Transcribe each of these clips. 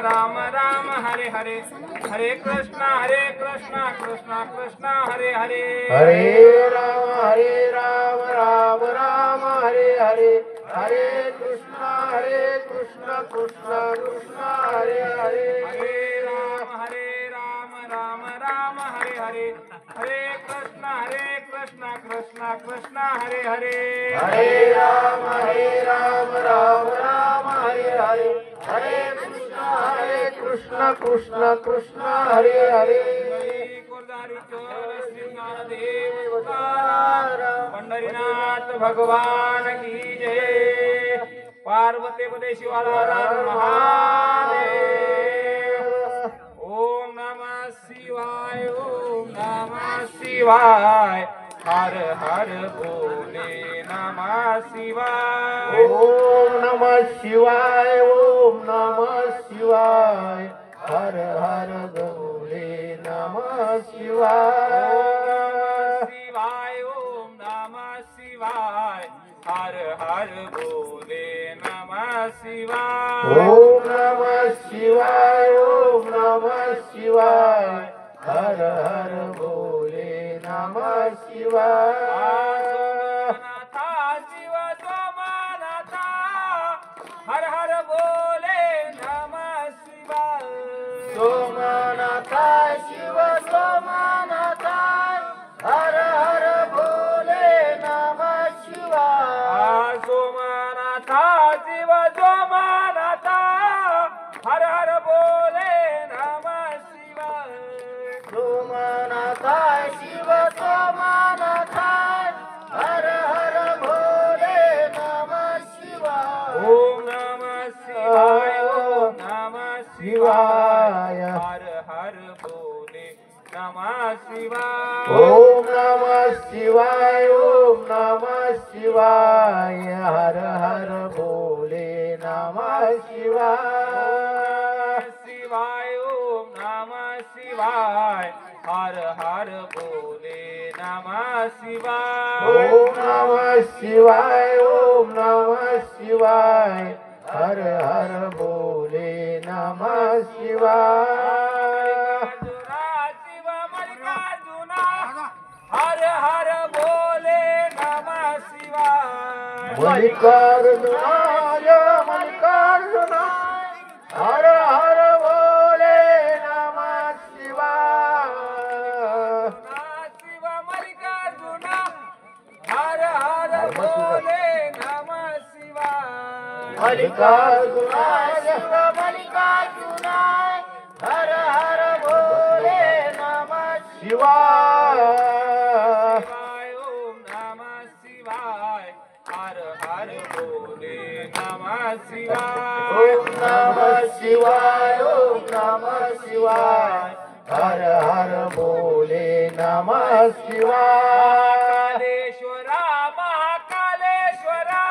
राम राम हरे हरे, हरे कृष्णा कृष्णा कृष्णा हरे हरे, हरे राम राम राम हरे हरे, हरे कृष्णा कृष्णा कृष्णा हरे हरे, हरे राम राम राम हरे हरे, हरे कृष्णा कृष्णा कृष्णा हरे हरे, हरे राम राम राम हरे हरे, हरे कृष्णा कृष्णा कृष्णा हरे हरे, पंढरीनाथ भगवान की जय, पार्वती पदे शिवाला महादेव। ओम नमः शिवाय, ओम नमः शिवाय, हर हर भोले नमः शिवाय, ओम नमः शिवाय, ओम नमः शिवाय, हर हर भोले नमः शिवाय, शिवाय ओम नमः शिवाय, हर हर भोले नमः शिवाय, ओम नमः शिवाय, ओम नमः शिवाय, हर हर भोले नमः शिवाय, शिव सोमनाथा, हर हर भोले नमः शिवाय, सोमनाथा शिव सोमनाथा, हर हर भोले नमः शिवाय, सोमनाथा शिव सोमनाथा, हर हर भोले नमः शिवाय, सोमनाथा शिव सोमनाथा, हर हर भोले नमः शिवाय, ओम नमः शिवाय, ओम नमः शिवाय, हर हर भोले नमः शिवाय, ओम नमः शिवाय, ओम नमः शिवाय, हर हर भोले नमः शिवाय, शिवाय ओम नमः शिवाय, हर हर भोले नमः शिवाय, ओम नमः शिवाय, ओम नमः शिवाय, हर हर भोले नमः शिवाय, शिव मल्लिकार्जुना, हर हर भोले नमः शिवाय, मल्लिकार्जुनाय मल्लिकार्जुना, हर हर भोले नमः शिवाय, शिव मल्लिकार्जुना, हर हर भोले नमः शिवाय, मल्लिकार्जुनाय शिव मल्लिकार्जुनाय, हर हर भोले नमः शिवाय, शिवाय ओम नमः शिवाय, हर हर भोले नमः शिवाय, ओम नमः शिवाय, ओम नमः शिवाय, हर हर भोले नमः शिवाय, कालेश्वरा महाकालेश्वरा,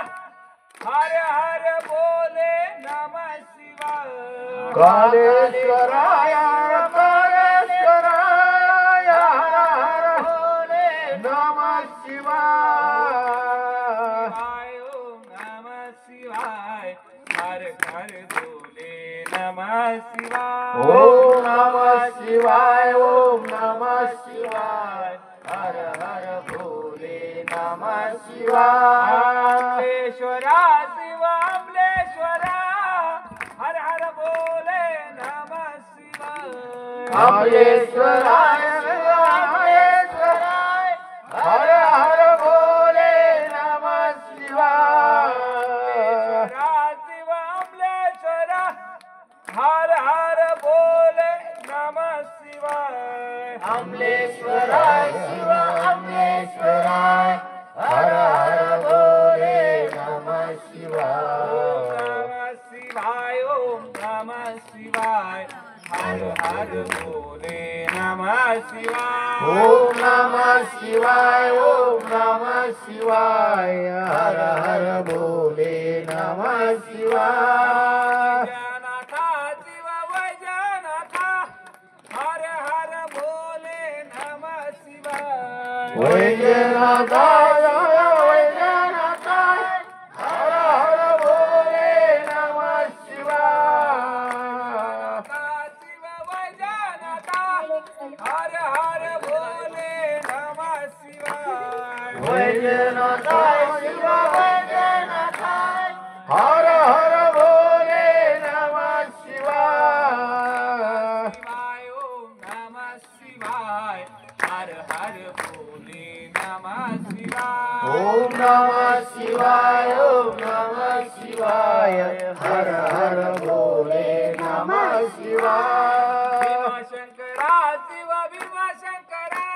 हर हर भोले नमः शिवाय, कालेश्वराय कालेश्वराय, हर हर भोले नमः शिवाय, शिवाय ओम नमः शिवाय, हर हर भोले नमः शिवाय, ओम नमः शिवाय, ओम नमः शिवाय, हर हर भोले नमः शिवाय, अमलेश्वरा शिव अमलेश्वरा, हर हर भोले नमः शिवाय, अमलेश्वराय अमलेश्वराय, हर हर भोले नमः शिवाय, शिव अमलेश्वरा, हर हर भोले नमः शिवाय, अमलेश्वराय शिव अमलेश्वराय, हर हर भोले नमः शिवाय, नमः शिवाय ओम नमः शिवाय, हर हर भोले नमः शिवाय, ओम नमः शिवाय, ओम नमः शिवाय, हर हर भोले नमः शिवाय, वैजनाथा शिव वैजनाथा, हर हर भोले नमः शिवाय, वैजनाथाय वैजनाथाय, हर हर भोले नमः शिवाय, हर हर भोले नमः शिवाय भीमाशंकरा शिव भीमाशंकरा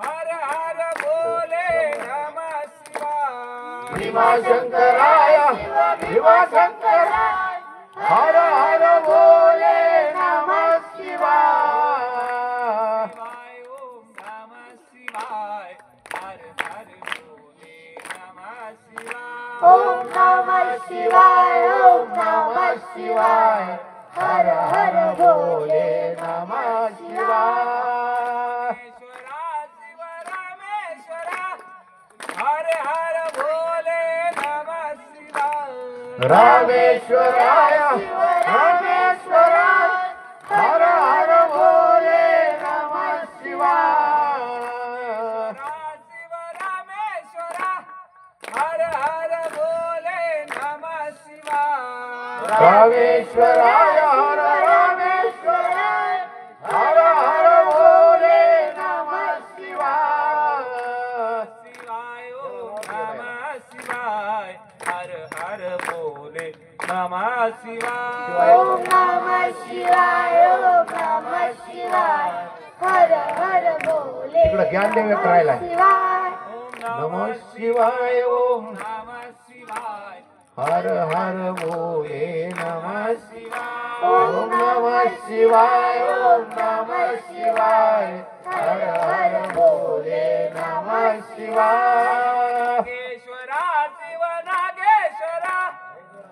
हर हर भोले नमः शिवाय भीमाशंकराय भीमाशंकराय हर हर भोले नमः शिवाय शिवाय ओम नमः शिवाय हर हर भोले नमः शिवाय ओम नमः शिवाय ओम नमः शिवाय हर हर भोले नमः शिवाय रामेश्वरा शिव रामेश्वरा हर हर भोले नमः शिवाय रामेश्वराय रामेश्वराय हर हर भोले नमः शिवाय शिव रामेश्वरा हर हर भोले नमः शिवाय रामेश्वराय हर रामेश्वराय हर हर भोले नमः शिवाय शिवाय ओम नमः शिवाय हर हर भोले नमः शिवाय ओम नमः शिवाय ओम नमः शिवाय हर हर भोले इकडे ज्ञानदेव करायला ओम नमः शिवाय ओम नमः शिवाय हर हर भोले नमः शिवाय ओम नमः शिवाय ओम नमः शिवाय हर हर भोले नमः शिवाय नागेश्वरा शिव नागेश्वरा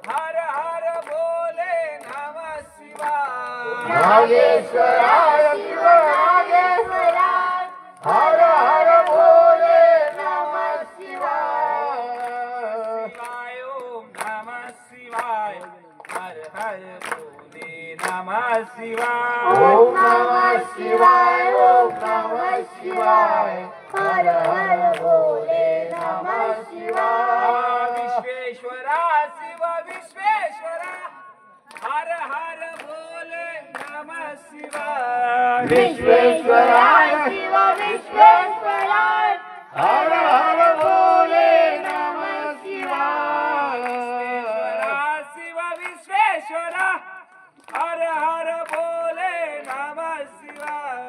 हर हर भोले नमः शिवाय नागेश्वराय शिव नागेश्वराय हर हर भोले नमः शिवाय शिवाय ओम नमः शिवाय हर हर भोले नमः शिवाय ओम नमः शिवाय ओम नमः शिवाय हर हर भोले नमः शिवाय विश्वेश्वरा शिव विश्वेश्वरा हर हर भोले नमः शिवाय विश्वेश्वराय शिव विश्वेश्वराय हर हर भोले नमः शिवाय शिव विश्वेश्वरा हर हर भोले नमः शिवाय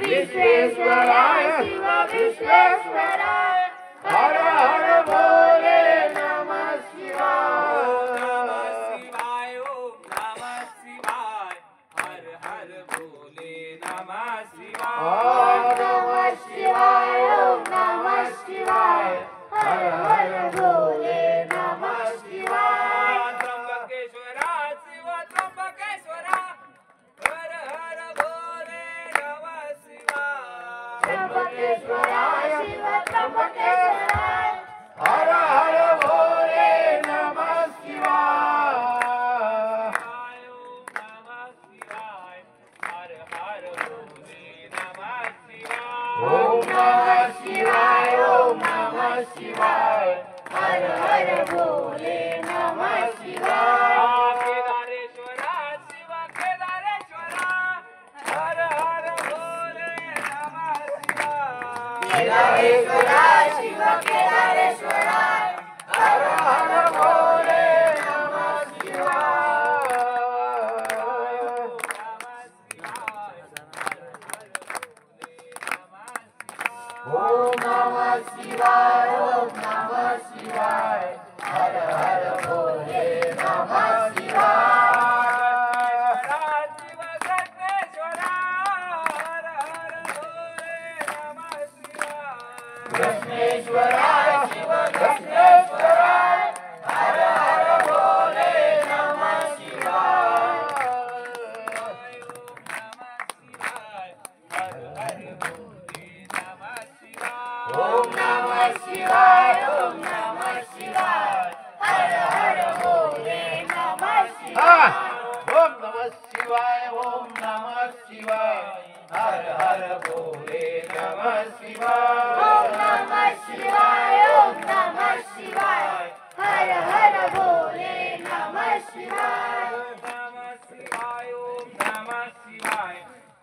विश्वेश्वराय शिव विश्वेश्वराय हर हर भोले नमः शिवाय शिवाय ओम नमः शिवाय हर हर भोले नमः शिवाय ओम नमः शिवाय ओम नमः शिवाय हर हर भोले नमः शिवाय त्र्यंबकेश्वरा शिव त्र्यंबकेश्वरा हर हर भोले नमः शिवाय त्र्यंबकेश्वराय शिव त्र्यंबकेश्वराय हर हर भोले नमः शिवाय शिवाय ओम नमः शिवाय हर हर भोले नमः शिवाय ओम नमः शिवाय ओम नमः शिवाय हर हर भोले नमः शिवाय केदारेश्वरा शिव केदारेश्वरा हर हर भोले नमः शिवाय केदारेश्वराय शिव केदारेश्वराय हर हर भोले नमः शिवाय ओम नमः शिवाय ओम नमः शिवाय हर हर भोले नमः शिवाय शिव कृष्णेश्वरा हर हर भोले नमः शिवाय कृष्णेश्वराय शिव कृष्णेश्वराय हर हर भोले नमः शिवाय ओम नमः शिवाय ओम नमः शिवाय हर हर भोले नमः शिवाय ओम नमः शिवाय ओम नमः शिवाय हर हर भोले नमः शिवाय ओम नमः शिवाय ओम नमः शिवाय हर हर भोले नमः शिवाय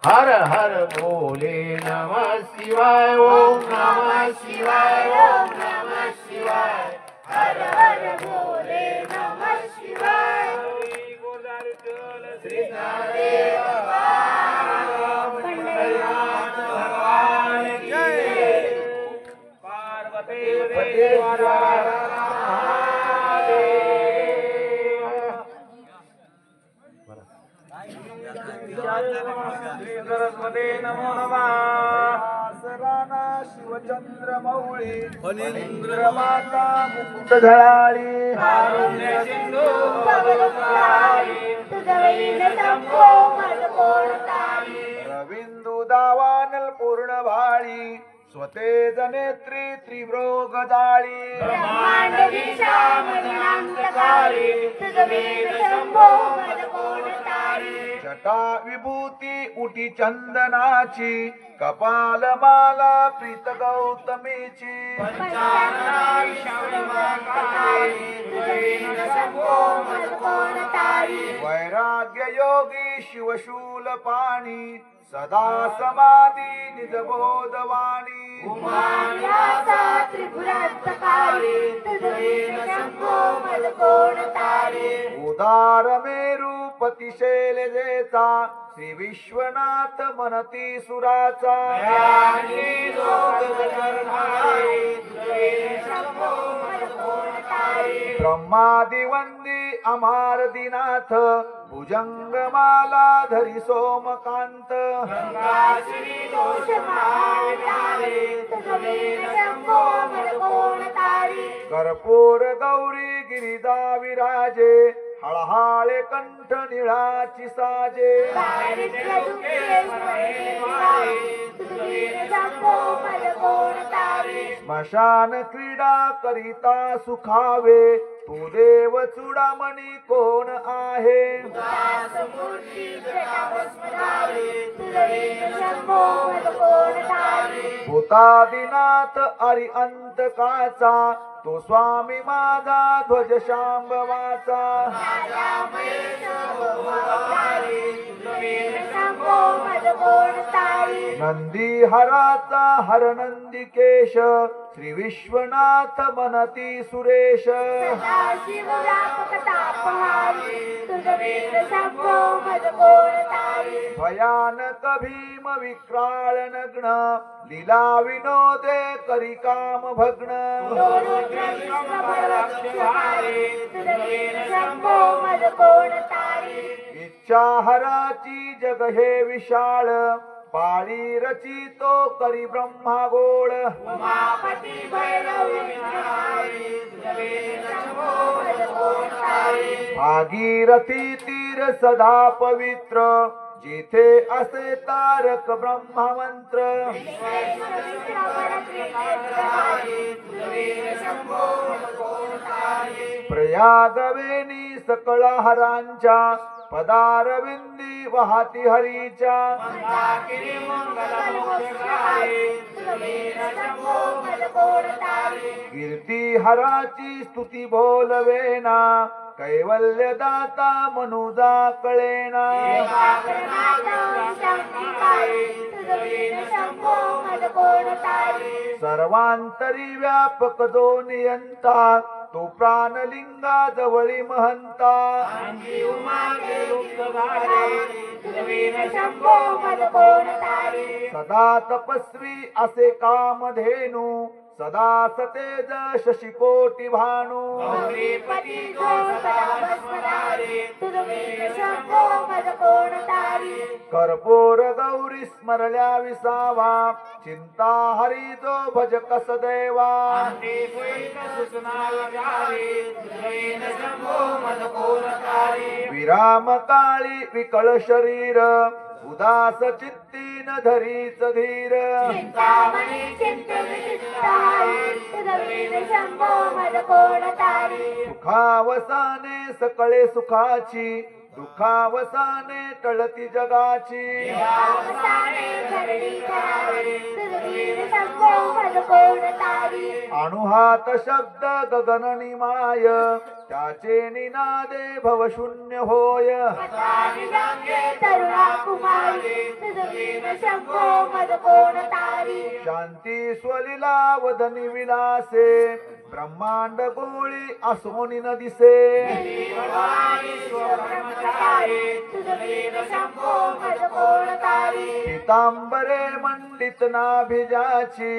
हर हर भोले नमः शिवाय ओम नमः शिवाय ओम नमः शिवाय हर हर भोले नमः शिवाय सरस्वती नमो नमः. राणा शिवचंद्र मौळी फणींद्र माता मुकुट झळाळी कारुण्य सिंधू भवभयहारी, तुझवैन शंभो मज कोण तारी. रविंदू दावानल पूर्ण भाळी स्वतेज नेत्री त्रिव्रोग जाळी ब्रह्मांड दिशा मरणांतकारी, तुझवैन शंभो मज कोण तारी. जटा विभूती उटी चंदनाची कपाल माला प्रीत गौतमीची पंचानना विष्णू महाकाली, तुझवैन शंभो मज कोण तारी. वैराग्य योगी शिवशूल पाणी सदा समाधी निजबोधवाणी उमान्यासा त्रिपुरांतकारी, तुझवैन शंभो मज कोण तारी. उदार मेरुपती शैलजेचा श्री विश्वनाथ मनती सुराचा दयानी लोक जगन्माते, तुझवैन शंभो मज कोण तारी. ब्रह्मादि वंदी अमार दिनाथ भुजंगमाला धरी सोमकांत गंगाश्री दोष महावितारे, तुझवैन शंभो मज कोण तारी. कर्पूर गौरी गिरिजा विराजे हळहाळे कंठ निळाची साजे दारिद्र्य दुःखे स्मरणे वारे, तुझवैन शंभो मज कोण तारी. स्मशान क्रीडा करिता सुखावे तू देव चुडामणी कोण आहे दास मूर्ती जटाभस्मधारी, तुझवैन शंभो मज कोण तारी. भूतादिनाथ अरि अंतकाचा तो स्वामी माझा ध्वज शांभवाचा राजा महेश भोगवतारी, तुझवैन शंभो मज कोण तारी. नंदी हराचा हर नंदिकेश श्री विश्वनाथ मनती सुरेश सदाशिव व्यापक तापहारी, तुझवैन शंभो मज कोण तारी. भयानक भीम विक्राळ नग्न लीला विनोदे करी काम भग्न तुझवैन शंभो मज कोण तारी. इच्छा हराची जग हे विशाळ पाळी रचितो करी ब्रह्मागोळ उमापती भैरव विघ्नहारी, तुझवैन शंभो मज कोण तारी. भागीरथी तीर सदा पवित्र जिथे असे तारक ब्रह्ममंत्र विश्वेश्वर विश्रावण त्रिनेत्रधारी, तुझवैन शंभो मज कोण तारी. प्रयागवेणी सकळ हरांच्या पदारविंदी वाहती हरीच्या मंदाकिनी मंगल मोक्षकारी, तुझवैन शंभो मज कोण तारी. कीर्ती हराची स्तुती बोलवेना कैवल्य दाता मनुजा कळेना एकाग्रनाथ शांतिकारी, तुझवैन शंभो मज कोण तारी. सर्वांतरी व्यापक जो नियंता तो प्राणलिंगा जवळी महंता अंगी उमाते लुप्तधारे, तुझवैन शंभो मज कोण तारी. सदा तपस्वी असे कामधेनु सदा सतेज शशिकोटी भानु गौरीपती जो सदा भस्मधारी, तुझवैन शंभो मज कोण तारी. कर्पूर गौरी स्मरल्या विसावा चिंता हरी जो भज कस देवा अंती सुईत सूचना लगारी, तुझवैन शंभो मज कोण तारी. विराम काळी विकळ शरीर उदास चित्ती न धरीच धीर चिंतामणी चिंतविचित्तहारी, तुझवैन शंभो मज कोण तारी. सुखावसाने सकळे सुखाची दुखावसाने टळती जगाची अवसाने धरणी धरावी, तुझवैन शंभो मज कोण तारी. अणुहात शब्द गगन निमाय त्याचे निनादे भवशून्य होय पतानी रंगे तरुणा कुमारी, तुझवैन शंभो मज कोण तारी. शांती स्वलीला वदनी विलासे ब्रह्मांड गोळी असोनी न दिसे देवी भवानी शिव ब्रह्मचारी, तुझवैन शंभो मज कोण तारी पीतांबरे मंडित नाभिजाची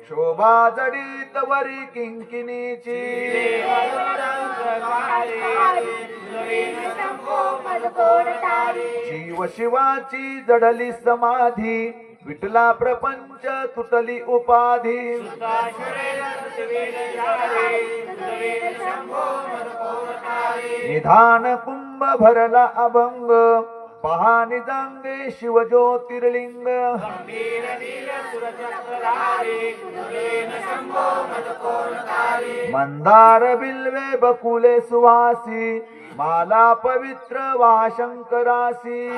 शोभा जडित वरी किंकिणीची शंभो मज कोण तारी जीव शिवाची जडली समाधी विठला प्रपंच तुटली उपाधी निधान कुंभ भरला अभंग पहा निजांगे शिव ज्योतिर्लिंग मंदार बिल्वे बकुले सुवासी माला पवित्र वा शंकरासी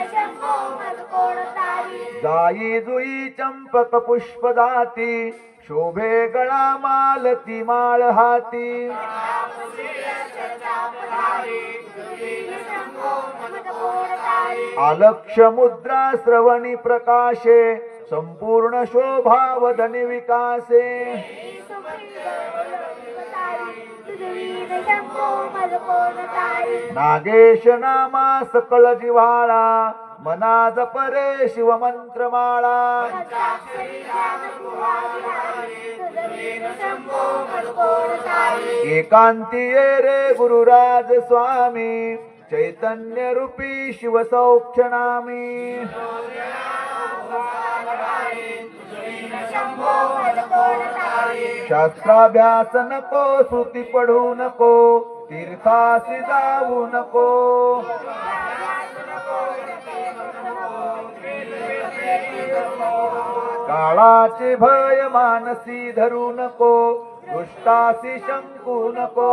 शंभो मज कोण तारी जाई जुई चंपक पुष्पदाती शोभे गळा मालती माळ हाती आलक्ष मुद्रा श्रवणी प्रकाशे संपूर्ण शोभा वदनी विकासे शंभो मज कोण तारी नागेश नामा सकळ जिव्हाळा मना जपरे शिवमंत्रमाळा शंभो मज कोण तारी एकांती ये रे गुरुराज स्वामी चैतन्य रूपी शिव सौख्य नामी शंभो मज कोण तारी शास्त्राभ्यास नको श्रुती पढू नको तीर्थासी जाऊ नको काळाचे भय मानसी धरू नको दुष्टासी शंकू नको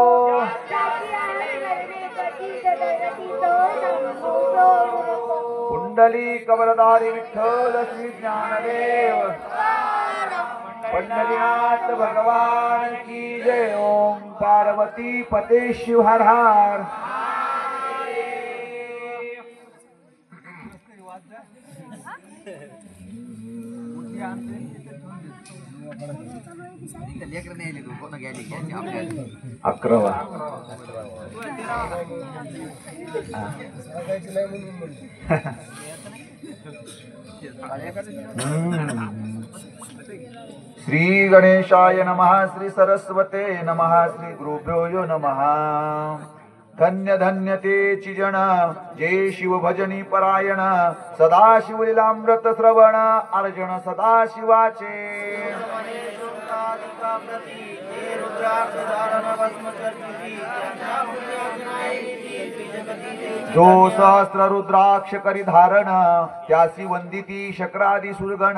कुंडली कवरधारी विठ्ठल श्री ज्ञानदेव पंढरीनाथ भगवान की जय. ओम पार्वती पते शिव हर हर. अकरावा श्री गणेशाय नमः. श्री सरस्वते नमः. श्री गुरुभ्यो यो नमः. धन्य धन्य तेची जन जे शिव भजनी परायण सदा शिवलीलामृत श्रवण अर्जन सदा शिवाचे. जो सहस्र रुद्राक्ष करी धारण त्यासी वंदिती शक्रादी सुरगण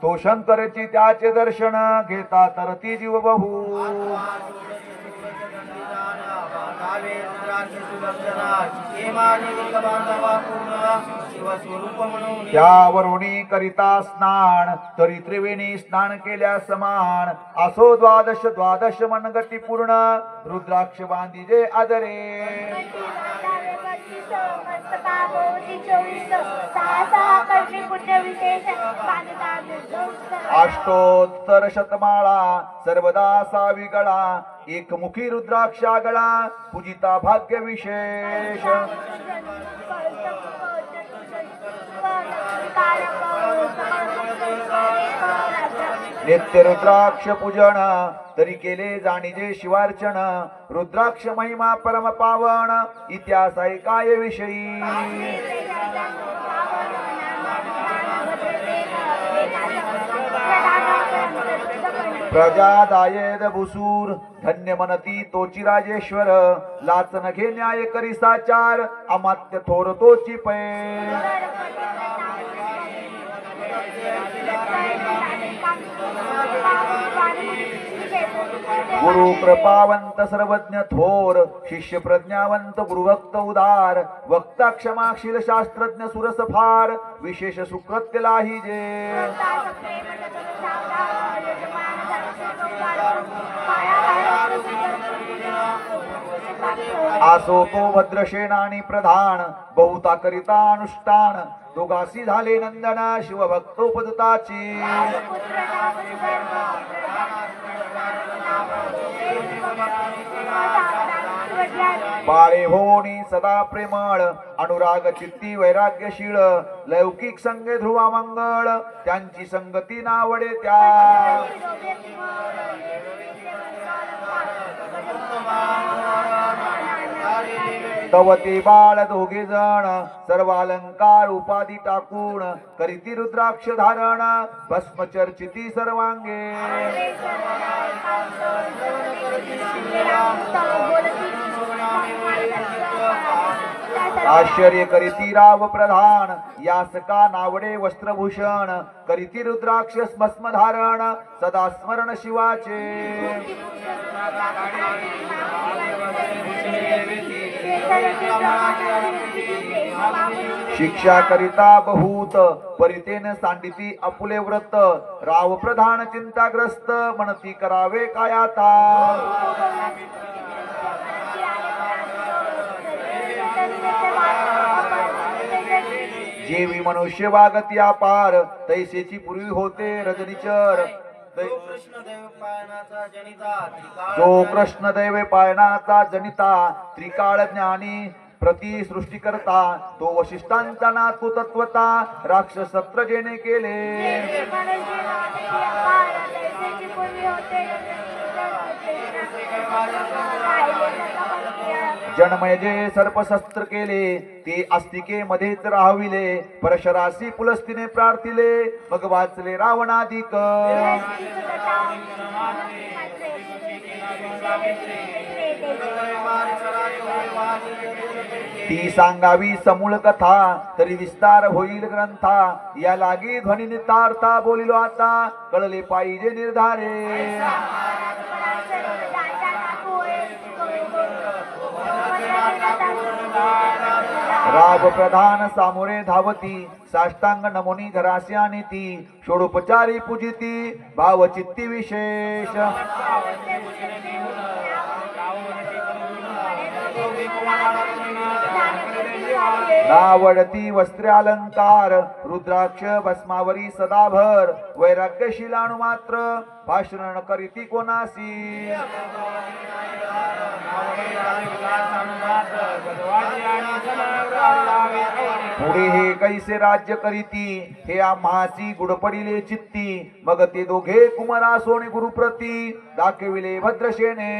तो शंकरची त्याचे दर्शन घेता तरती जीव बहु. त्यावरुणी करिता स्नान तरी त्रिवेणी स्नान केल्या समान असो द्वादश द्वादश मनगटी पूर्ण रुद्राक्ष बांधिजे आदरे. अष्टोत्तर शतमाळा सर्वदा सावी गळा एकमुखी रुद्राक्षा गळा पूजिता भाग्य विशेष. नित्य रुद्राक्ष पूजन तरी केले जाणीजे शिवार्चन रुद्राक्ष महिमा परम पावन इतिहास ऐकाय विषयी. प्रजादायेद भुसूर धन्य मनती तोची राजेश्वर लाचन घे न्याय करी साचार अमात्य थोर तोची पै. गुरु कृपावंत सर्वज्ञ थोर शिष्य प्रज्ञावंत गुरुभक्त उदार वक्ता क्षमाशील शास्त्रज्ञ सुरस फार विशेष सुकृत्य लाहिजे. आसो तो भद्रसेनानी प्रधान बहुता करिता अनुष्ठान दोघासी झाले नंदन शिवभक्तोपदताची. बाळे होणी सदा प्रेमळ अनुराग चित्ती वैराग्यशीळ लौकिक संगे ध्रुवा मंगळ त्यांची संगती नावडे त्या तव ते बाळ दोघे जण सर्व अलंकार उपाधी टाकून करीती रुद्राक्ष धारण भस्म चर्चिती सर्वांगे आश्चर्य करीती राव प्रधान यास का नावडे वस्त्रभूषण करीती रुद्राक्ष भस्म धारण सदा स्मरण शिवाचे शिक्षा करिता बहुत परितेन सांडिती अपुले व्रत राव प्रधान चिंताग्रस्त म्हणती करावे काय आता जेवी मनुष्य वागती अपार तैसेची पूर्वी होते रजनीचर जो कृष्ण दैव पायनाचा जनिता त्रिकाळ ज्ञानी प्रति सृष्टी करता तो वशिष्ठांचा नातू तत्वता राक्षस सत्र जेने केले जन्मय जे सर्पशस्त्र केले ते अस्तिके मध्येच राहविले परशरासी पुलस्तीने प्रार्थिले मग वाचले रावणाधिक ती सांगावी समूळ कथा तरी विस्तार होईल ग्रंथा या लागी ध्वनी नितार्था बोलिलो आता कळले पाहिजे निर्धारे राव प्रधान सामोरे धावती साष्टांग नमोनी घरासी आणि ती षोडोपचारी पूजिती भावचित्ती विशेष नावडती वस्त्रे अलंकार रुद्राक्ष भस्मावरी सदाभर वैराग्यशीलाणु मात्र भाषण करीती कोणासी पुढे हे कैसे राज्य करीती हे आम्हासी गुड पडिले चित्ती मग ते दोघे कुमारा सोने गुरुप्रती दाखविले भद्रशेने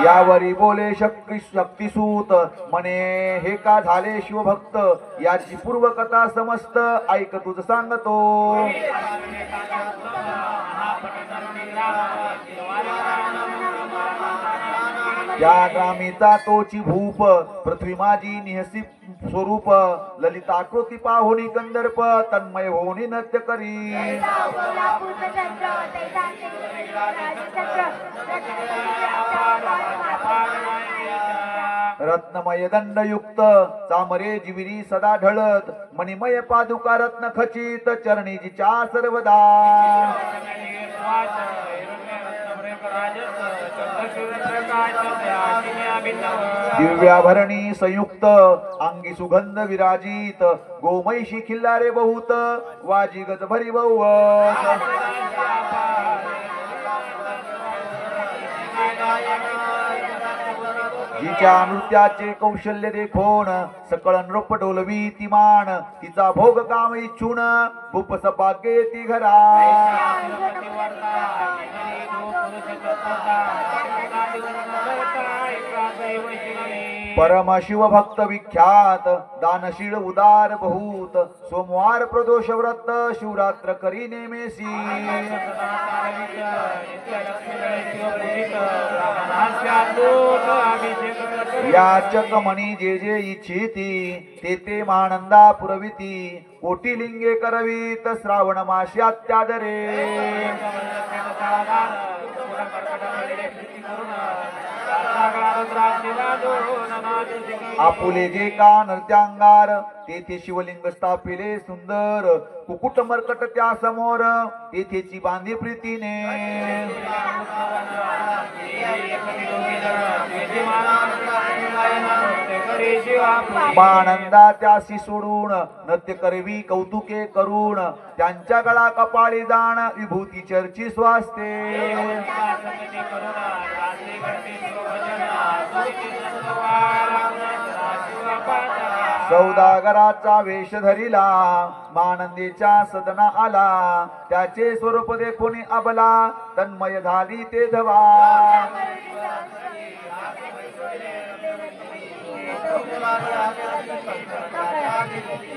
यावरी बोले शक्तिसूत म्हणे हे का झाले शिवभक्त याची पूर्वकथा समस्त ऐक तुझ सांगतो त्या ग्रामीचा तोची भूप पृथ्वी माझी निहसी स्वरूप ललिताकृती पाहुनी कंदर्प तन्मय होनी नृत्य करी रत्नमय दंडयुक्त चामरे जिविरी सदा ढळत मणिमय पादुका रत्न खचित चरणीजीच्या सर्वदा दिव्याभरणी संयुक्त अंगी सुगंध विराजित गोमैशी खिल्लारे बहुत वाजी गज भरी बहु जिच्या नृत्याचे कौशल्य देखोन सकळ नृप डोलवी ती मान तिचा भोग काम इच्छून भूपस भाग्ये ती घरा परम शिव भक्त विख्यात दानशील उदार बहुत सोमवार प्रदोष व्रत शिवरात्र करी नेमेसी याचक मणी जे जे इच्छिती ते ते महानंदा पुरविती कोटी लिंगे करवीत श्रावण मासी अत्यादरे आपुले जे का नृत्यांगार तेथे शिवलिंग स्थापिले सुंदर कुकुट मरकट त्या समोर तेथेची बांधी प्रीतीने करी शिवा मानंदा त्यासी सोडून नृत्य करवी कौतुके करून त्यांच्या गळा कपाळी जाण विभूती चर्ची स्वास्ते सौदागराचा वेश धरिला मानंदेच्या सदना आला त्याचे स्वरूप देखून अबला तन्मय झाली ते धवा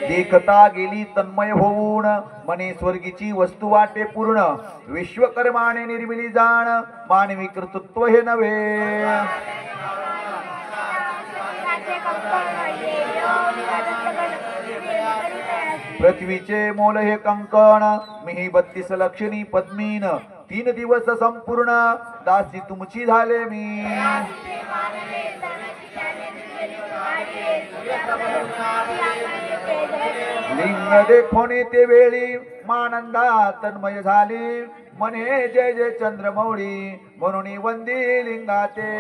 देखता गेली तन्मय होऊन मने स्वर्गीची वस्तू वाटे पूर्ण विश्वकर्माने निर्मिली जाण मानवी कर्तृत्व हे नव्हे पृथ्वीचे मोल हे कंकण मी 32 लक्षणी पद्मीन 3 दिवस संपूर्ण दासी तुमची झाले मी लिंग देखोनी ते वेळी मानंदा तन्मय झाली मने जय जय चंद्रमौळी म्हणून वंदी लिंगाते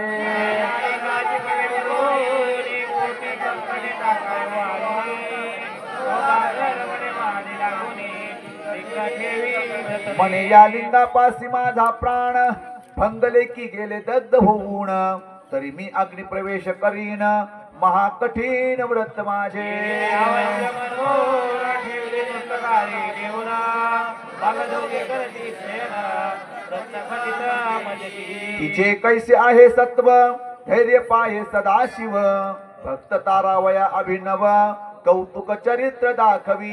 मने या लिंगापासी माझा प्राण भंगले की गेले दग्ध होऊन तरी मी अग्नि प्रवेश करीन महाकठीण व्रत माझे तिचे कैसे आहे सत्व धैर्य पाहे सदाशिव भक्त तारावया अभिनव कौतुक चरित्र दाखवी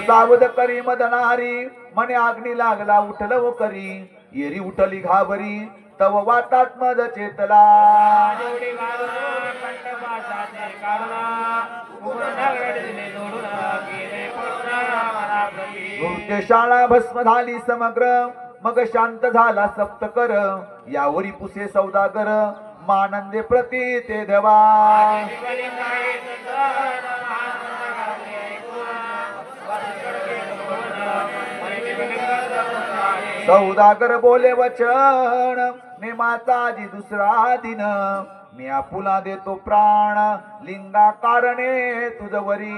सावध करी मदनारी मने अग्नी लागला उठलव करी येरी उठली घाबरी तव वातात मद चेतला शाळा भस्म झाली समग्र मग शांत झाला सप्तकर यावरी पुसे सौदागर मानंदे प्रती ते देवा सौदागर बोले वचन ने माताजी दुसरा दिन मी आपुला देतो प्राण लिंगा कारणे तुझवरी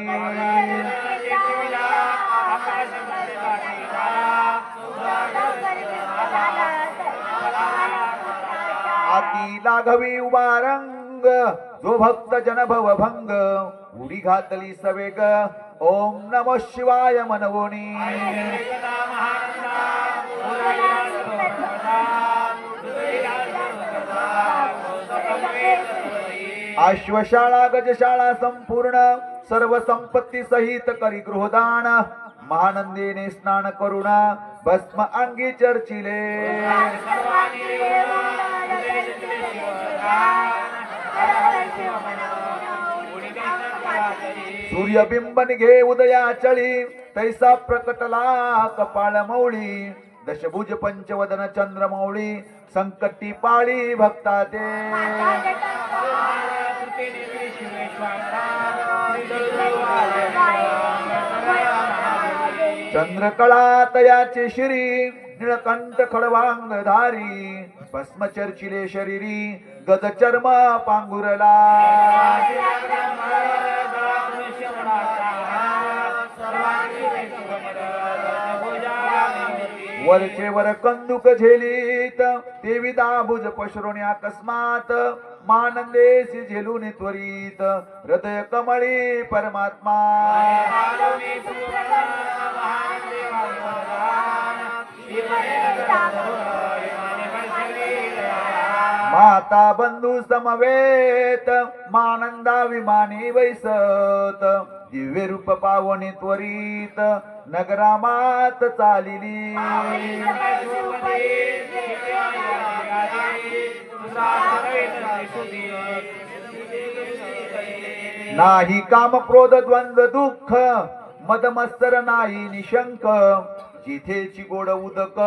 आती लाघवी उभा रंग जो भक्त जन भव भंग उडी घातली सवेग ओम नमः शिवाय मनवोनी अश्वशाळा गजशाळा संपूर्ण सर्व संपत्ती सहित करी गृहदान महानंदीने स्नान करुण भस्म अंगी चर्चिले सूर्यबिंबन घे उदया चळी तैसा प्रकटला कपाळ मौळी दशभुज पंचवदन चंद्रमौळी संकटी पाळी भक्ता ते चंद्रकळा तयाचे श्री निळकंठ खडवांग धारी भस्म चर्चिले शरीरी गद चर्म पांघुरला वरचे वर कंदुक झेलीत देवी दाभुज पशरोणी अकस्मात मानंदेसी झेलून त्वरित हृदय कमळी परमात्मा माता बंधू समवेत मानंदा विमानी वैसत दिव्य रूप पावनी त्वरित नगरामात चालिली नाही काम क्रोध द्वंद्व दुःख मदमत्सर नाही निशंक जिथेची गोड उदक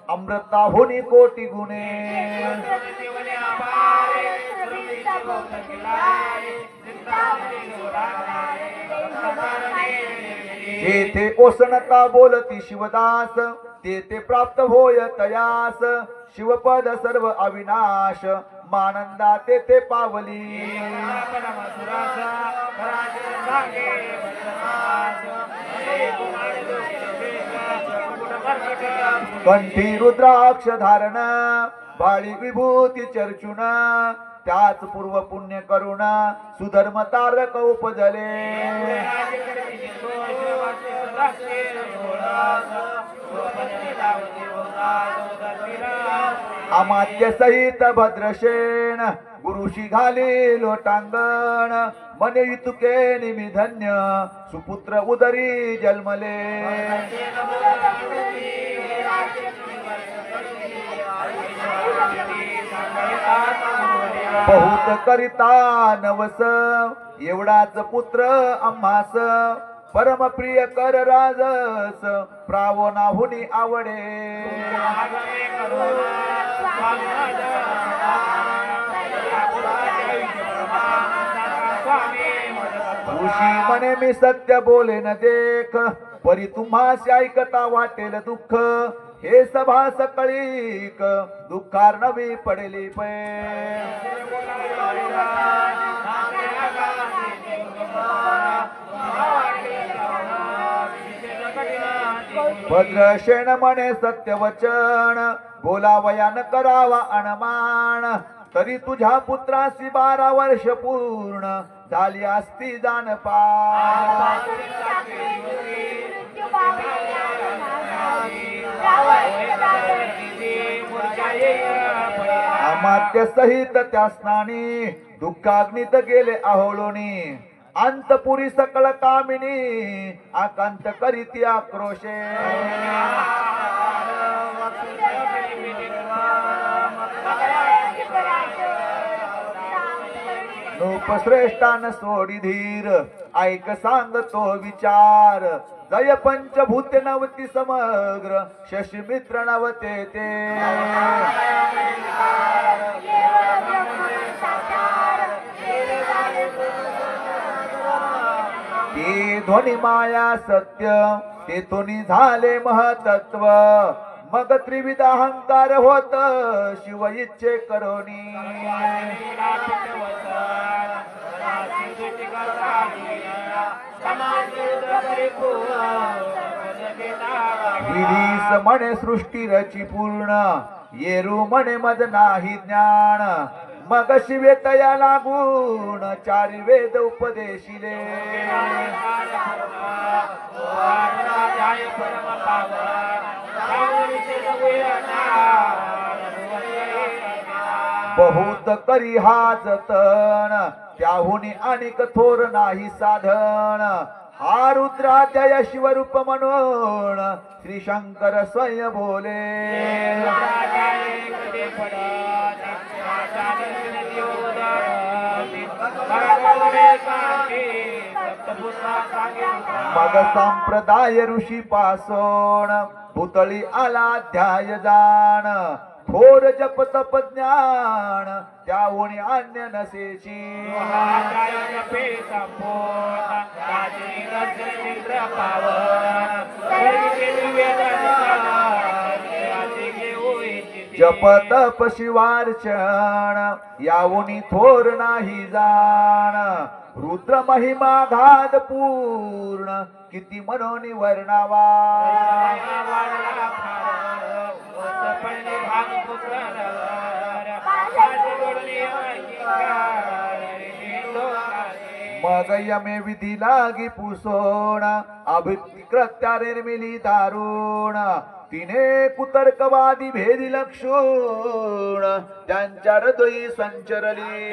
अमृता होनी कोटी गुणे जेथे ओसणता बोलती शिवदास ते प्राप्त होय तयास शिवपद सर्व अविनाश मानंदा ते पावली कंठी रुद्राक्ष धारण बाळी विभूती चर्चुन त्याच पूर्व पुण्य करुण सुधर्म तारक उपजले अमात्य सहित भद्रशेन गुरुशी घाले लोटांगण मने युतुके निमिधन्य सुपुत्र उदरी जन्मले बहुत करिता नवस एवढाच पुत्र आम्हास परम प्रिय कर राजस प्रावनाहुनी आवडे ऋषी म्हणे मी सत्य बोले न देख परी तुम्हास ऐकता वाटेल दुःख हे सभा सकळीक दुःखार नवी पडली पै भद्रशेन म्हणे सत्य वचन बोलावया न करावा अनमान तरी तुझ्या पुत्रासी 12 वर्ष पूर्ण झाली असती जानपा अमात्य सहित त्या स्नानी दुःखाग्नीत गेले आहोळोनी अंतपुरी सकळ कामिनी आकांत करीती आक्रोशे नृपश्रेष्ठान सोडी धीर ऐक सांगतो विचार जय पंचभूत नवती समग्र शशी मित्र नवते ते ध्वनी माया सत्य तेथुनी झाले महतत्व मग त्रिविध अहंकार होत शिव इच्छे करोनी विधीस म्हणे सृष्टी रची पूर्ण येरू म्हणे मज नाही ज्ञान मग शिवे तया लागून 4 वेद उपदेशिले बहुत करी हा जतन त्याहुनी अनेक थोर नाही साधन हा रुद्राध्याय शिवरूप म्हणून श्री शंकर स्वयं बोले मग संप्रदाय ऋषी पासून भूतळी आला ध्याय जाण थोर जप तप ज्ञान त्याहुनी अन्य नसेची जप तप शिवार्चन याहुनी थोर नाही जाण रुद्र महिमा घात पूर्ण किती मनोनी वर्णावा मग यमे विधी लागी पुसोण अभिकृत्या निर्मिली दारुण तिने कुतर्कवादी भेदी लक्षूण त्यांच्या हृदयी संचरली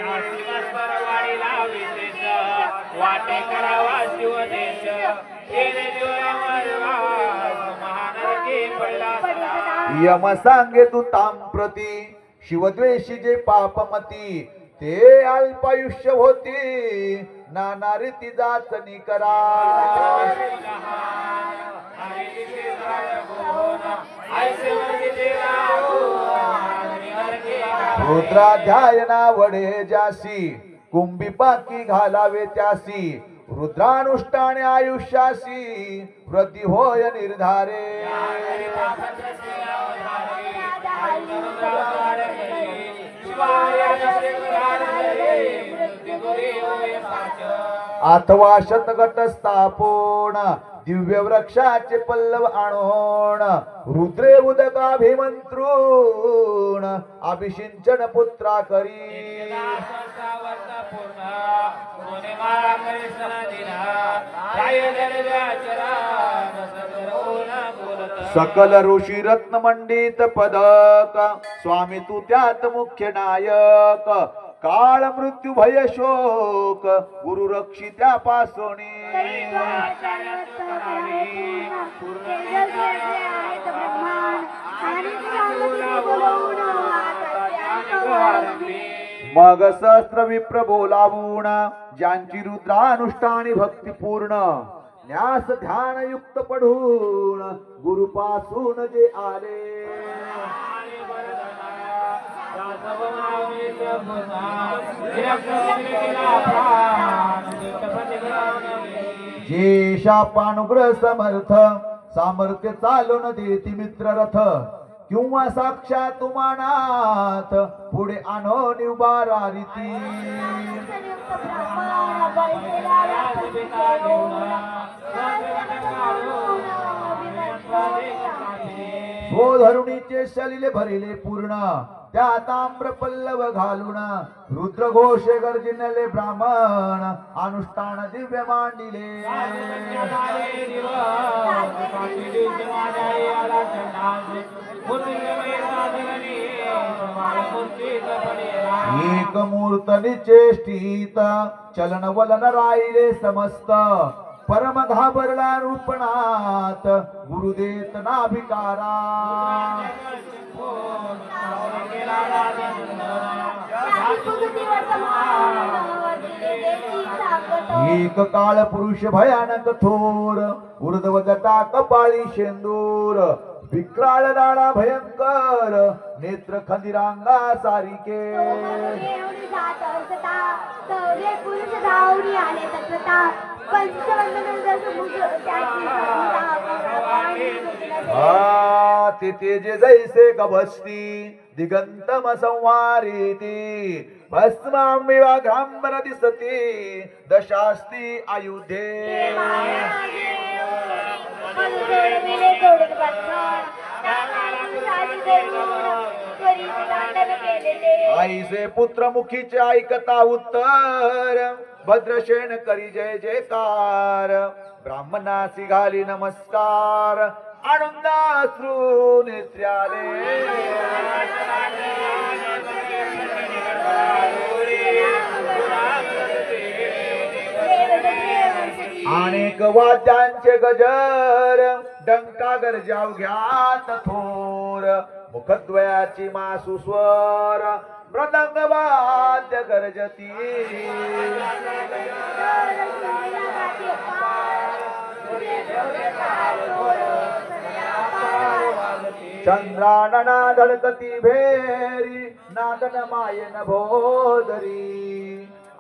यम सांगे तू तांप्रती शिवद्वेषी जे पापमती ते अल्पायुष्य होती नाना रीती जाचणी करा रुद्राध्याय नावडे जासी कुंभी पाकी घालावे त्यासी रुद्रानुष्ठाने आयुष्यासी वृद्धी होय निर्धारे अथवा शतगट स्थापन दिव्य वृक्षाचे पल्लव आणोण रुद्रे उदकाभिमंत्रून अभिषिंचन पुत्रा करी सकल ऋषी रत्न मंडित पदक स्वामी तू त्यात मुख्य नायक काळ मृत्यू भय शोक गुरु रक्षी त्यापासून मग सहस्त्र विप्र बोलावून ज्यांची रुद्रानुष्ठानी भक्तिपूर्ण न्यास ध्यान युक्त पढून गुरुपासून जे आले जे शापानुग्रह समर्थ सामर्थ्य चालून देती मित्र रथ किंवा साक्षात उमानाथ पुढे आणो निवारा रीती स्वधरुणीचे शलिले भरिले पूर्ण त्या ताम्र पल्लव घालून रुद्रघोष गर्जिनले ब्राह्मण अनुष्ठान दिव्य मांडिले एक मूर्त निचेष्टित चलन वलन राहिले समस्त परम घाबरला रूपणात गुरुदेत नाभिकारा एक काळ पुरुष भयानक थोर ऊर्ध्व जटा कपाळी शेंदूर विक्राळ नाळा भयंकर नेत्र खंदिरांगा सारिके ते तेजे जैसे गभस्ती दिगंतम संवारिती भस्मांबिवा घांबर दिसती दशास्ती आयुधे आईचे पुत्र मुखीचे ऐकता उत्तर भद्रशेन करी जय जयकार ब्राह्मणासी घाली नमस्कार आनंदाश्रू नेत्र्याले अनेक वाद्यांचे गजर डंका गरजाव घ्यात थोर मुखद्वयाची मासू स्वर मृदंग वाद्य गरजती चंद्रानना धडकती भेरी नादन मायन भोदरी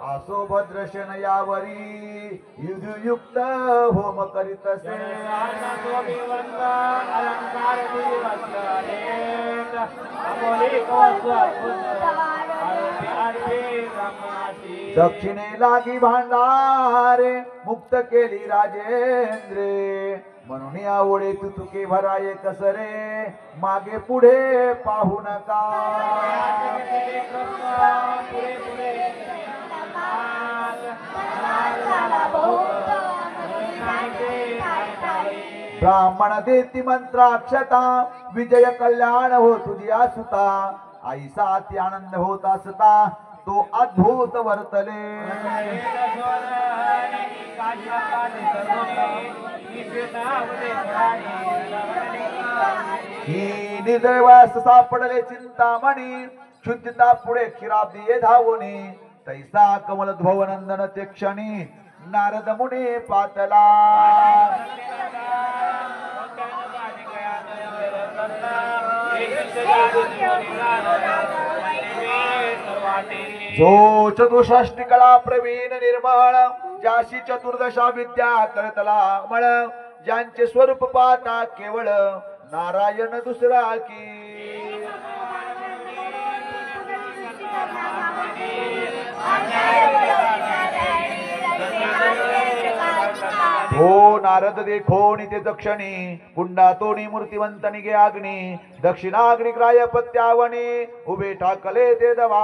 आसो भद्रशन यावरी युधयुक्त होम करीतसे दक्षिणे लागी भांडारे मुक्त केली राजेंद्रे म्हणून आवडे तुके भराये कसरे मागे पुढे पाहू नका ब्राह्मण देती मंत्राक्षता विजय कल्याण हो तुझी सुता आईसा अति आनंद होत असता तो अद्भुत वर्तले ही निर्दयवास सापडले चिंतामणी शुद्धता पुढे क्षीराब्दी धावणी तैसा कमल ध्ववनंदन ते क्षणी नारद मुने पातला जो चतुष्षष्टिकला प्रवीण निर्मळ ज्याशी चतुर्दशा विद्या कळतला मळ ज्यांचे स्वरूप पाहता केवळ नारायण दुसरा की हो नारद देखो निते दक्षिणी कुंडा तोणी मूर्तिवंत निगे आग्नी दक्षिणाग्नि ग्राह्य पत्यावणी उभे ठाकले ते दवा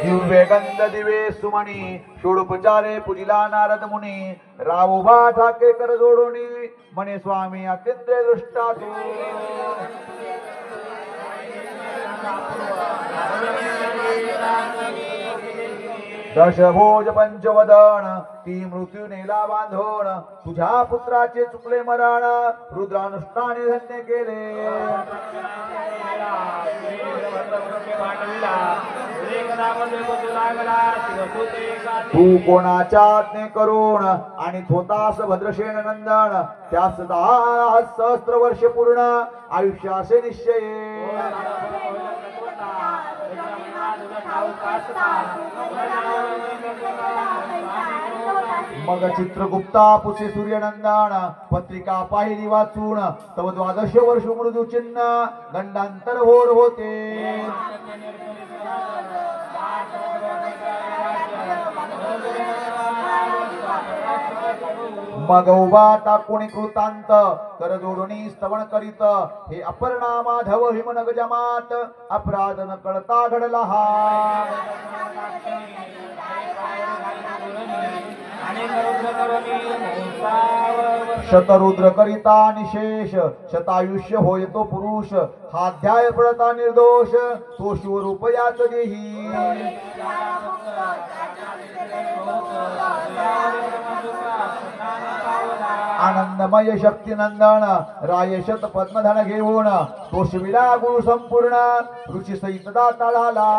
दिव्य गंध दिवे सुमणी षोडोपचारे पूजिला नारद मुनी राव उभा ठाके कर जोडोनी म्हणे स्वामी अत्यंत दृष्टा तू दशभोज पंचवदन ती मृत्यू नेला बांधोण तुझ्या पुत्राचे चुकले मरण रुद्रानुष्ठाने धन्य केले तू कोणाच्या आज्ञे करून आणि थोतास भद्रशेन नंदन त्यास 10 सहस्त्र वर्ष पूर्ण आयुष्य असे निश्चय मग चित्रगुप्ता पुसे सूर्यनंदन पत्रिका पाहिली वाचून तव 12 वर्ष मृदू चिन्ह गंडांतर होर होते मग उभा टाकून कृतांत कर जोडणी स्तवन करीत हे अपर्णा माधव हिमनग जमात अपराध न कळता घडला हा शतरुद्र करिता निशेष शतायुष्य होय तो पुरुष हा अध्याय पडता निर्दोष तो शिवरूप याच देही आनंदमय शक्ती नंदन रायशत पद्मधन घेऊन तो शिविला गुरु संपूर्ण रुची सहित दाता झाला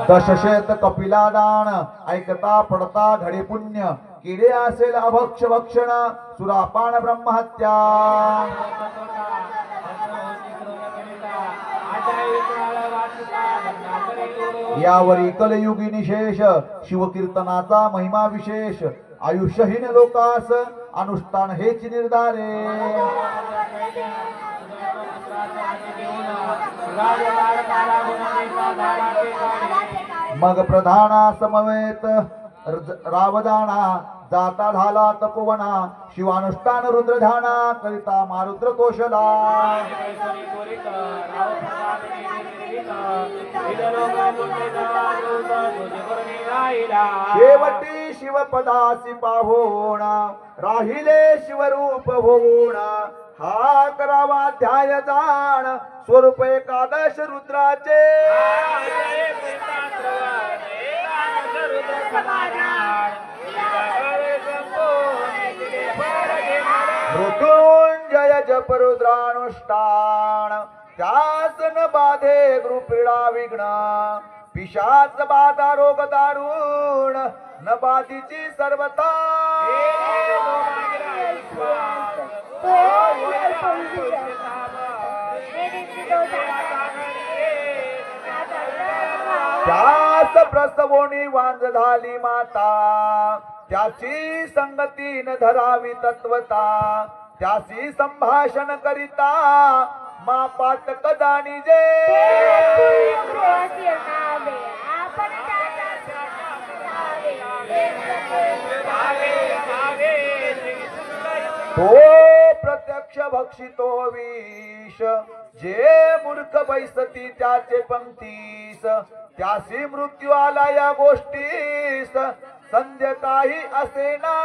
दशशेत कपिला दान ऐकता पडता घडे पुण्य केले असेल अभक्ष भक्षण सुरापान ब्रह्महत्या यावरी कलयुगी निशेष शिवकीर्तनाचा महिमा विशेष आयुष्यहीन लोकास अनुष्ठान हेच निर्धारे मग प्रधाना समवेत रावदाना जाता झाला तपोवना शिवानुष्ठान रुद्रधाना करिता मारुद्र कोशला शेवटी शिवपदासी पाहोण राहिले शिवरूप होऊन हा करावा अध्याय जाण स्वरूप एकादश रुद्राचे मृत्युंजय जप रुद्रानुष्ठान त्यास न बाधे गृपीडा विघ्न पिशाच बाधा रोग दारुण न बाधीची सर्वता त्यास प्रसवोनी वांज झाली माता त्याची संगती न धरावी तत्वता त्याची संभाषण करिता मापात कदानी जे तो प्रत्यक्ष भक्षितो विष जे मूर्ख बैसती त्याचे पंक्तीस त्यासी मृत्यू आला या गोष्टीस संध्या काही असे ना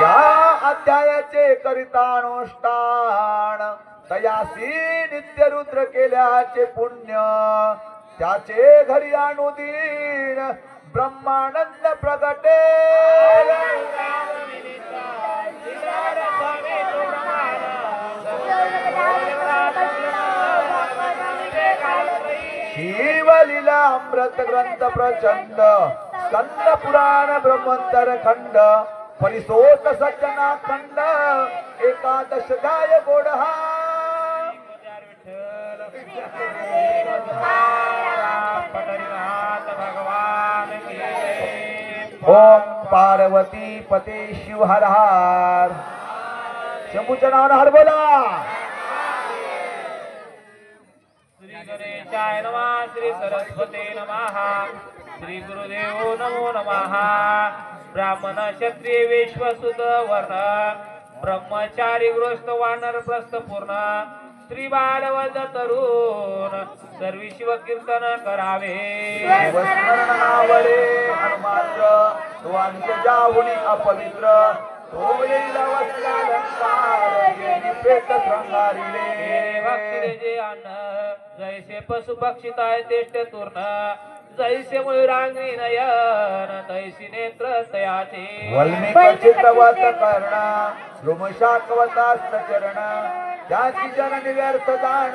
या अध्यायाचे करितानुष्ठान तयासी नित्य रुद्र केल्याचे पुण्य त्याचे घरी अनुदीन ब्रह्मानंद प्रगटे शिवलीला अमृत ग्रंथ प्रचंड स्कंद पुराण ब्रह्मंतर खंड परिसोत सज्जना खंड एकादश गाय गोडहा ओम पार्वती पते शिव हर हर शंभूच्या नावानं हर बोला श्री गणेशाय नमः श्री सरस्वते नमः श्री गुरुदेव नमो नमः ब्राह्मण क्षत्रिय वैश्वसुत वर्ण ब्रह्मचारी गृहस्थ वानर प्रस्थ पूर्ण स्त्री बालवद तरुण सर्व शिव कीर्तन करावे शिवस्मरणावळे हनुमात्र तुवांच जाहुनी अपवित्र तो येईला वस्त्रालंकार जेणे प्रेत शृंगारिले भक्तिरे जे अन्न जैसे पशु पक्षिताय तेष्ट तूर्ण जैसे मयुरांगी नयन तैसी नेत्र तयाचे वल्मिक चित्रवत कर्ण द्रुमशाकवतास्त चरण त्याची जननी व्यर्थ दान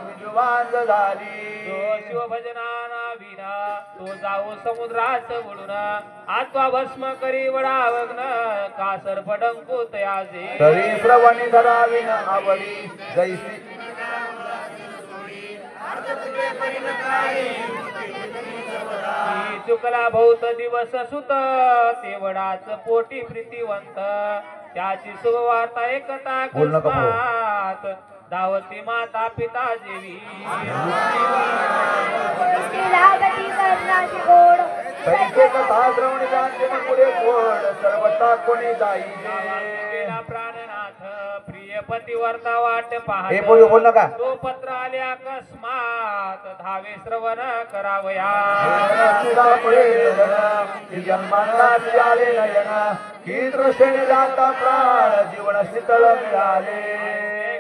विजुवांज झाली तो शिवभजनाना विना तो जाऊ समुद्रात बुडून आत्मा भस्म करी वडावग्न कासर फडंकू तयाचे तरी श्रवणी धराविन आवडी जैसी चुकला बहुत दिवस सुत तेवढाच पोटी प्रीतिवंत त्याची सुवार्ता एकता बोल नका भाऊ. कस्मात दावती माता पिता जेवी लागती कर्णाची गोड तैसे कथा श्रवणी जाणते पुढे गोड सर्वता कोणी जाईले गेला प्राणनाथ प्रिय पतिवर्ता वाट हे बोल पाहत नका तो पत्र आले अकस्मात धावे श्रवण करावया जन्मांना आले नयन की दृष्टीने जाता प्राण जीवन शीतल मिळाले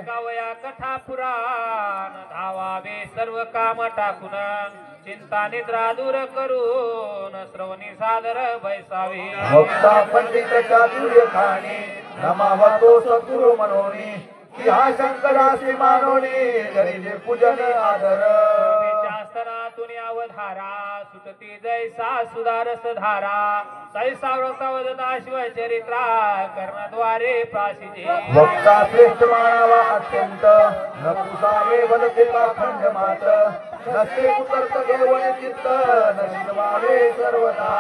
गावया कथा पुराण धावावे सर्व काम टाकून चिंता निद्रा दूर करून श्रवणी सादर बैसावे भक्ता पंडित चातुर्य खाणी नमावा तो सद्गुरु मनोनी की हा शंकरासी मानोनी करीले पूजन आदर शास्त्रातून अवधारा सुटती जैसा सुधारस धारा तैसा व्रतवदता शिवचरित्रा कर्णद्वारे प्राशिजे वक्ता श्रेष्ठ मानावा अत्यंत न पुसावे वदते पाखंड मात नसे कुतर्क घेवणे चित्त न शिवावे सर्वदा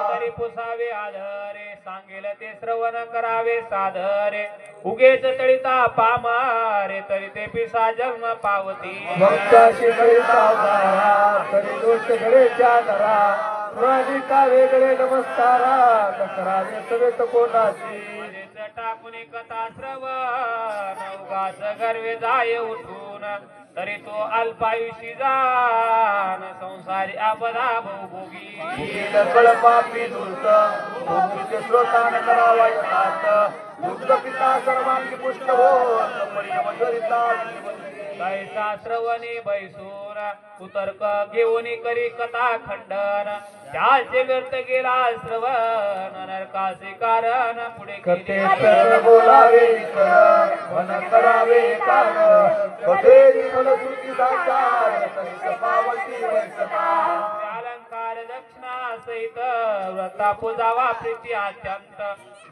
तरी पुसावे आधरे सांगेल ते श्रवण करावे साधरे उगेच तळिता पामारे तरी ते पिसा जन्म पावती भक्ताशी कळीता उदारा तरी दोष घडेच्या धरा पुराणिका वेगळे नमस्कारा करावे सवेत कोणाची टाकून कथा श्रवण उगाच गर्वे जाय उठून तरी तो अल्पायुषी जान संसारी आपदा भोगी पापी दूत भूमीचे स्रोतान करावा यथार्थ दुग्ध पिता सर्वांची पुष्ट होत परिणमरिता कैसा श्रवणी बैसून कुतर्क घेऊन करी कथा खंडन त्याचे व्यर्थ गेला श्रवण नरकाचे कारण पुढे कथे तर बोलावे इतर मन करावे कारण कथेची फलश्रुती साकार तशी पावती वैसता अलंकार दक्षिणा सहित व्रता पूजावा प्रीती अत्यंत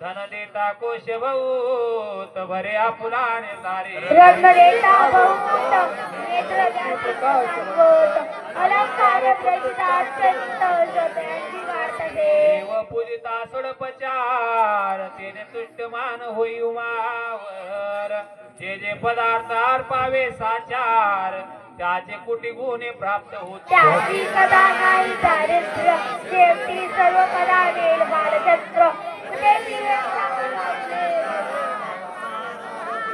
धन देता कोश बहुत भरे आपुलाने सारे रत्न देता बहुत नेत्र ज्ञान संगत अलंकार प्रचिता अत्यंत सत्यांची वार्ता दे देव पूजिता सोडपचार तेने तुष्टमान होई उमावर जे जे पदार्थ अर्पावे साचार त्याचे कुटी गुणे प्राप्त होते त्याची कदा नाही दारिद्र्य शेवटी सर्व कदा नेल बालचंद्र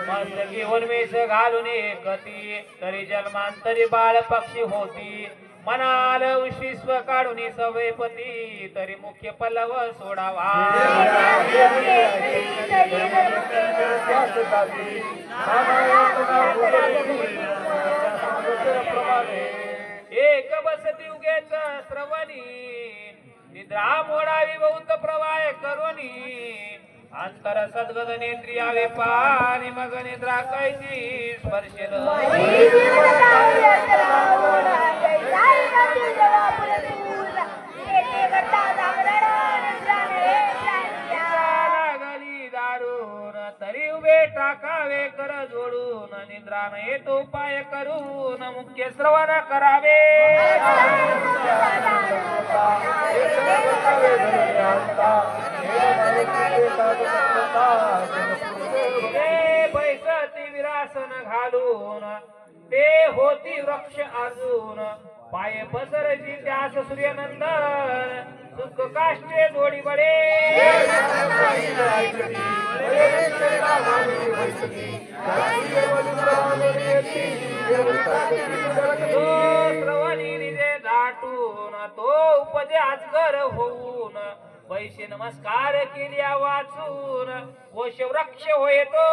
मस्त घेऊन मेष घालून एकती तरी जन्मांतरी बाळ पक्षी होती मनाल विश्व काढून सवयपती तरी मुख्य पल्लव सोडावा एक बसती उगेच श्रवणी निद्रा मोडावी बहुत प्रवाह करोनी अंतर सद्गत नेत्री आवे पाणी मग निद्रा कैची स्पर्शेल कर जोडून निद्रा न येतो उपाय करून मुख्य श्रवण करावे ते बैसती विरासन घालून ते होती वृक्ष अर्जुन पाये पसरची त्यास सूर्यनंदन सुख काष्टे जोडी बडे तो श्रवणी निजे दाटून तो उपजे आजगर होऊन पैसे नमस्कार केल्या वाचून वश वृक्ष होय तो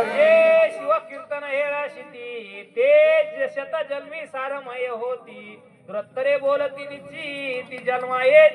हे शिव कीर्तन हे रशिती ते शत जन्मी सारमय होती दुरत्तरे बोलती निची ती जन्माये